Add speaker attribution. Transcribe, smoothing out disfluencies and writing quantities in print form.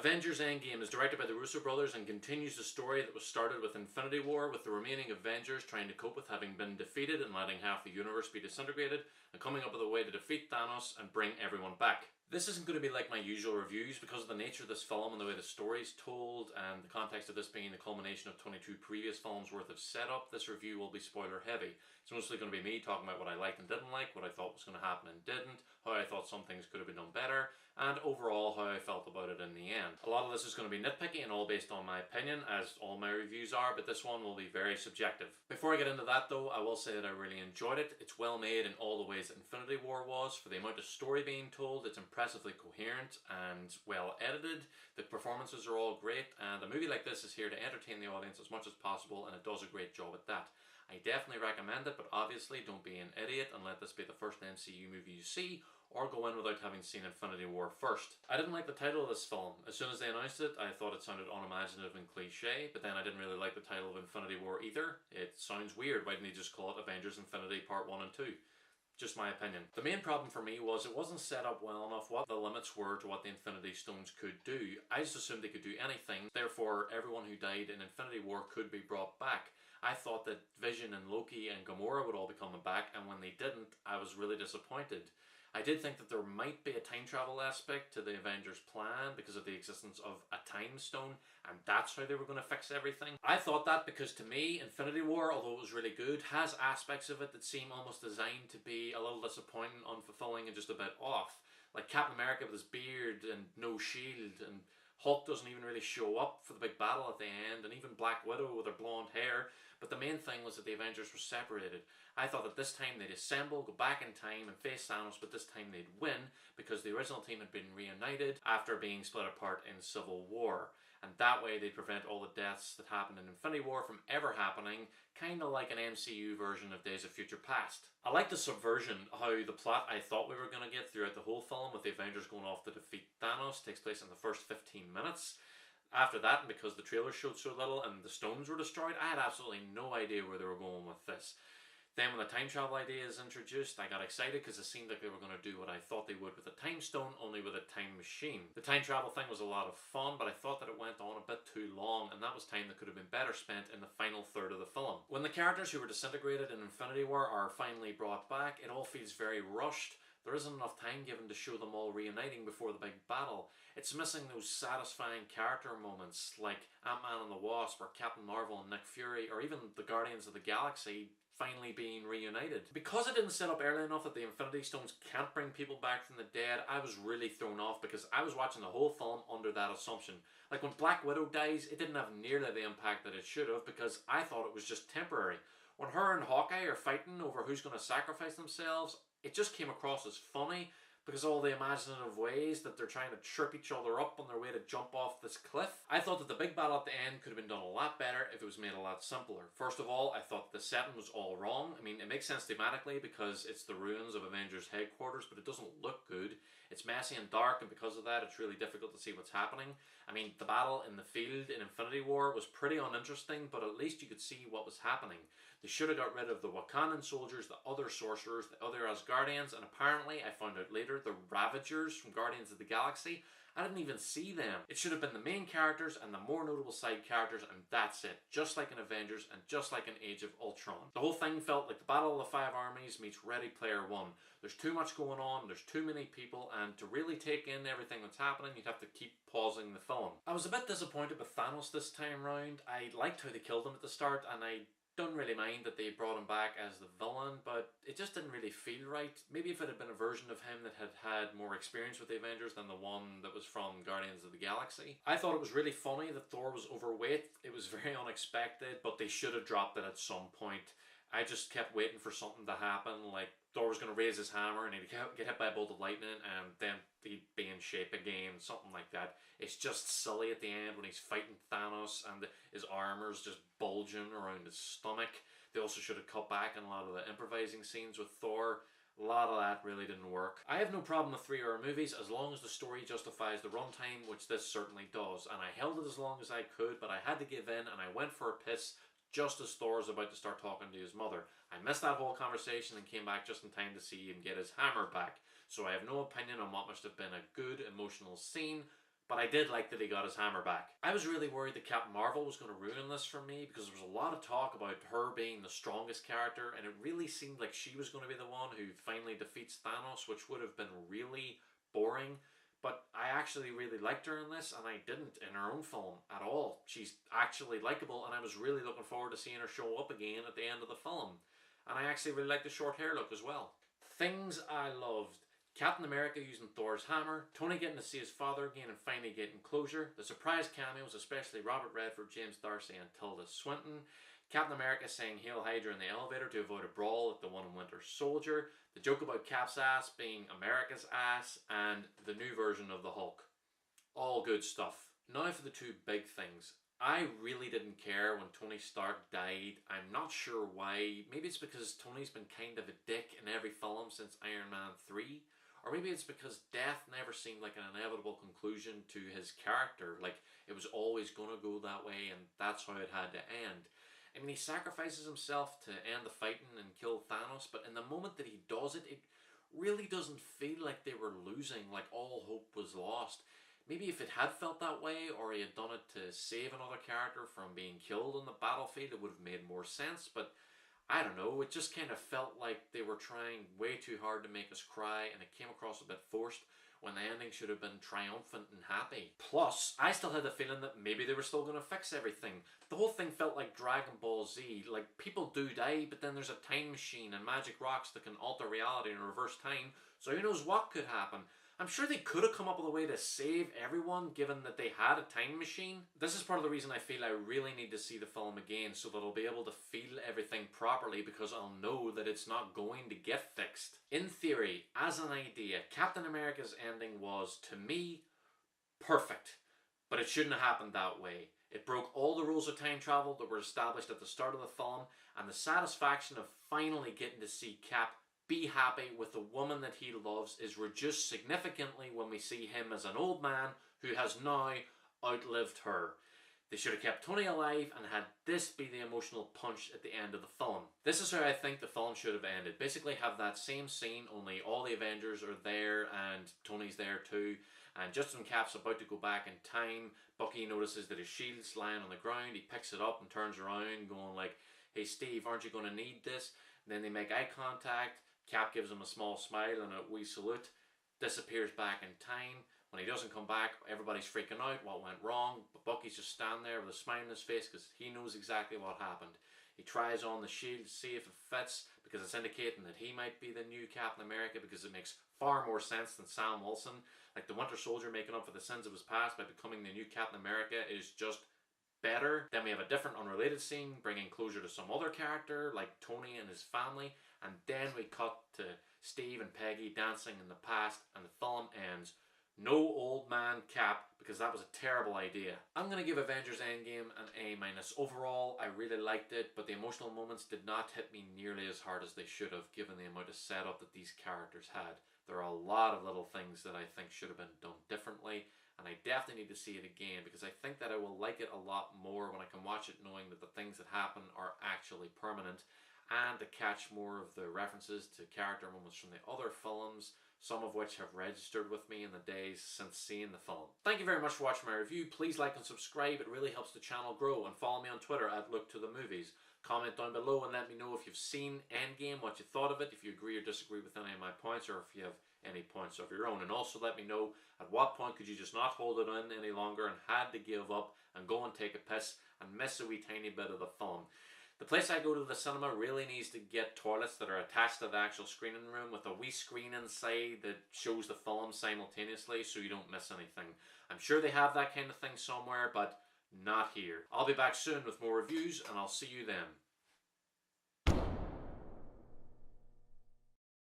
Speaker 1: Avengers Endgame is directed by the Russo brothers and continues the story that was started with Infinity War, with the remaining Avengers trying to cope with having been defeated and letting half the universe be disintegrated, and coming up with a way to defeat Thanos and bring everyone back. This isn't going to be like my usual reviews because of the nature of this film and the way the story is told, and the context of this being the culmination of 22 previous films worth of setup. This review will be spoiler heavy. It's mostly going to be me talking about what I liked and didn't like, what I thought was going to happen and didn't, how I thought some things could have been done better, and overall how I felt about it in the end. A lot of this is going to be nitpicky and all based on my opinion, as all my reviews are, but this one will be very subjective. Before I get into that though, I will say that I really enjoyed it. It's well made in all the ways that Infinity War was. For the amount of story being told, it's impressively coherent and well edited. The performances are all great, and a movie like this is here to entertain the audience as much as possible, and it does a great job at that. I definitely recommend it, but obviously don't be an idiot and let this be the first MCU movie you see, or go in without having seen Infinity War first. I didn't like the title of this film. As soon as they announced it, I thought it sounded unimaginative and cliche, but then I didn't really like the title of Infinity War either. It sounds weird. Why didn't they just call it Avengers Infinity Part 1 and 2? Just my opinion. The main problem for me was it wasn't set up well enough what the limits were to what the Infinity Stones could do. I just assumed they could do anything, therefore everyone who died in Infinity War could be brought back. I thought that Vision and Loki and Gamora would all be coming back, and when they didn't, I was really disappointed. I did think that there might be a time travel aspect to the Avengers plan because of the existence of a time stone, and that's how they were going to fix everything. I thought that because to me, Infinity War, although it was really good, has aspects of it that seem almost designed to be a little disappointing, unfulfilling, and just a bit off. Like Captain America with his beard and no shield, and Hulk doesn't even really show up for the big battle at the end, and even Black Widow with her blonde hair. But the main thing was that the Avengers were separated. I thought that this time they'd assemble, go back in time and face Thanos, but this time they'd win because the original team had been reunited after being split apart in Civil War. And that way they'd prevent all the deaths that happened in Infinity War from ever happening, kind of like an MCU version of Days of Future Past. I like the subversion, how the plot I thought we were going to get throughout the whole film with the Avengers going off to defeat Thanos takes place in the first 15 minutes. After that, and because the trailer showed so little and the stones were destroyed, I had absolutely no idea where they were going with this. Then when the time travel idea is introduced, I got excited because it seemed like they were going to do what I thought they would with a time stone, only with a time machine. The time travel thing was a lot of fun, but I thought that it went on a bit too long, and that was time that could have been better spent in the final third of the film. When the characters who were disintegrated in Infinity War are finally brought back, it all feels very rushed. There isn't enough time given to show them all reuniting before the big battle. It's missing those satisfying character moments like Ant-Man and the Wasp, or Captain Marvel and Nick Fury, or even the Guardians of the Galaxy finally being reunited. Because it didn't set up early enough that the Infinity Stones can't bring people back from the dead, I was really thrown off because I was watching the whole film under that assumption. Like when Black Widow dies, it didn't have nearly the impact that it should have because I thought it was just temporary. When her and Hawkeye are fighting over who's going to sacrifice themselves, it just came across as funny because all the imaginative ways that they're trying to trip each other up on their way to jump off this cliff. I thought that the big battle at the end could have been done a lot better if it was made a lot simpler. First of all, I thought the setting was all wrong. I mean, it makes sense thematically because it's the ruins of Avengers headquarters, but it doesn't look good. It's messy and dark, and because of that, it's really difficult to see what's happening. I mean, the battle in the field in Infinity War was pretty uninteresting, but at least you could see what was happening. They should have got rid of the Wakandan soldiers, the other sorcerers, the other Asgardians, and apparently, I found out later, the Ravagers from Guardians of the Galaxy. I didn't even see them. It should have been the main characters and the more notable side characters, and that's it. Just like in Avengers and just like in Age of Ultron. The whole thing felt like the Battle of the Five Armies meets Ready Player One. There's too much going on, there's too many people, and to really take in everything that's happening, you'd have to keep pausing the film. I was a bit disappointed with Thanos this time round. I liked how they killed him at the start, and I don't really mind that they brought him back as the villain, but it just didn't really feel right. Maybe if it had been a version of him that had had more experience with the Avengers than the one that was from Guardians of the Galaxy. I thought it was really funny that Thor was overweight. It was very unexpected, but they should have dropped it at some point. I just kept waiting for something to happen, like Thor was going to raise his hammer and he'd get hit by a bolt of lightning and then he'd be in shape again, something like that. It's just silly at the end when he's fighting Thanos and his armor's just bulging around his stomach. They also should have cut back on a lot of the improvising scenes with Thor. A lot of that really didn't work. I have no problem with 3-hour movies as long as the story justifies the runtime, which this certainly does. And I held it as long as I could, but I had to give in and I went for a piss just as Thor is about to start talking to his mother. I missed that whole conversation and came back just in time to see him get his hammer back. So I have no opinion on what must have been a good emotional scene, but I did like that he got his hammer back. I was really worried that Captain Marvel was going to ruin this for me because there was a lot of talk about her being the strongest character, and it really seemed like she was going to be the one who finally defeats Thanos, which would have been really boring. But I actually really liked her in this, and I didn't in her own film at all. She's actually likable, and I was really looking forward to seeing her show up again at the end of the film. And I actually really liked the short hair look as well. Things I loved. Captain America using Thor's hammer, Tony getting to see his father again and finally getting closure, the surprise cameos, especially Robert Redford, James D'Arcy and Tilda Swinton, Captain America saying Hail Hydra in the elevator to avoid a brawl at the one in Winter Soldier, the joke about Cap's ass being America's ass, and the new version of the Hulk. All good stuff. Now for the two big things. I really didn't care when Tony Stark died. I'm not sure why. Maybe it's because Tony's been kind of a dick in every film since Iron Man 3. Or maybe it's because death never seemed like an inevitable conclusion to his character. Like, it was always going to go that way, and that's how it had to end. I mean, he sacrifices himself to end the fighting and kill Thanos, but in the moment that he does it, it really doesn't feel like they were losing, like all hope was lost. Maybe if it had felt that way, or he had done it to save another character from being killed on the battlefield, it would have made more sense, but I don't know, it just kind of felt like they were trying way too hard to make us cry, and it came across a bit forced when the ending should have been triumphant and happy. Plus, I still had the feeling that maybe they were still going to fix everything. The whole thing felt like Dragon Ball Z. Like, people do die, but then there's a time machine and magic rocks that can alter reality and reverse time, so who knows what could happen. I'm sure they could have come up with a way to save everyone given that they had a time machine. This is part of the reason I feel I really need to see the film again so that I'll be able to feel everything properly, because I'll know that it's not going to get fixed. In theory, as an idea, Captain America's ending was, to me, perfect. But it shouldn't have happened that way. It broke all the rules of time travel that were established at the start of the film, and the satisfaction of finally getting to see Cap be happy with the woman that he loves is reduced significantly when we see him as an old man who has now outlived her. They should have kept Tony alive and had this be the emotional punch at the end of the film. This is how I think the film should have ended. Basically have that same scene, only all the Avengers are there and Tony's there too. And just when Cap's about to go back in time, Bucky notices that his shield's lying on the ground. He picks it up and turns around going like, "Hey Steve, aren't you going to need this?" And then they make eye contact. Cap gives him a small smile and a wee salute, disappears back in time. When he doesn't come back, everybody's freaking out, what went wrong, but Bucky's just standing there with a smile on his face because he knows exactly what happened. He tries on the shield to see if it fits, because it's indicating that he might be the new Captain America, because it makes far more sense than Sam Wilson. Like, the Winter Soldier making up for the sins of his past by becoming the new Captain America is just better. Then we have a different unrelated scene bringing closure to some other character like Tony and his family, and then we cut to Steve and Peggy dancing in the past, and the film ends. No old man Cap, because that was a terrible idea. I'm going to give Avengers Endgame an A-. Overall, I really liked it, but the emotional moments did not hit me nearly as hard as they should have, given the amount of setup that these characters had. There are a lot of little things that I think should have been done differently, and I definitely need to see it again, because I think that I will like it a lot more when I can watch it knowing that the things that happen are actually permanent, and to catch more of the references to character moments from the other films, some of which have registered with me in the days since seeing the film. Thank you very much for watching my review. Please like and subscribe, it really helps the channel grow, and follow me on Twitter at LookToTheMovies. Comment down below and let me know if you've seen Endgame, what you thought of it, if you agree or disagree with any of my points, or if you have any points of your own. And also let me know at what point could you just not hold it in any longer and had to give up and go and take a piss and miss a wee tiny bit of the film. The place I go to the cinema really needs to get toilets that are attached to the actual screening room with a wee screen inside that shows the film simultaneously so you don't miss anything. I'm sure they have that kind of thing somewhere, but not here. I'll be back soon with more reviews, and I'll see you then.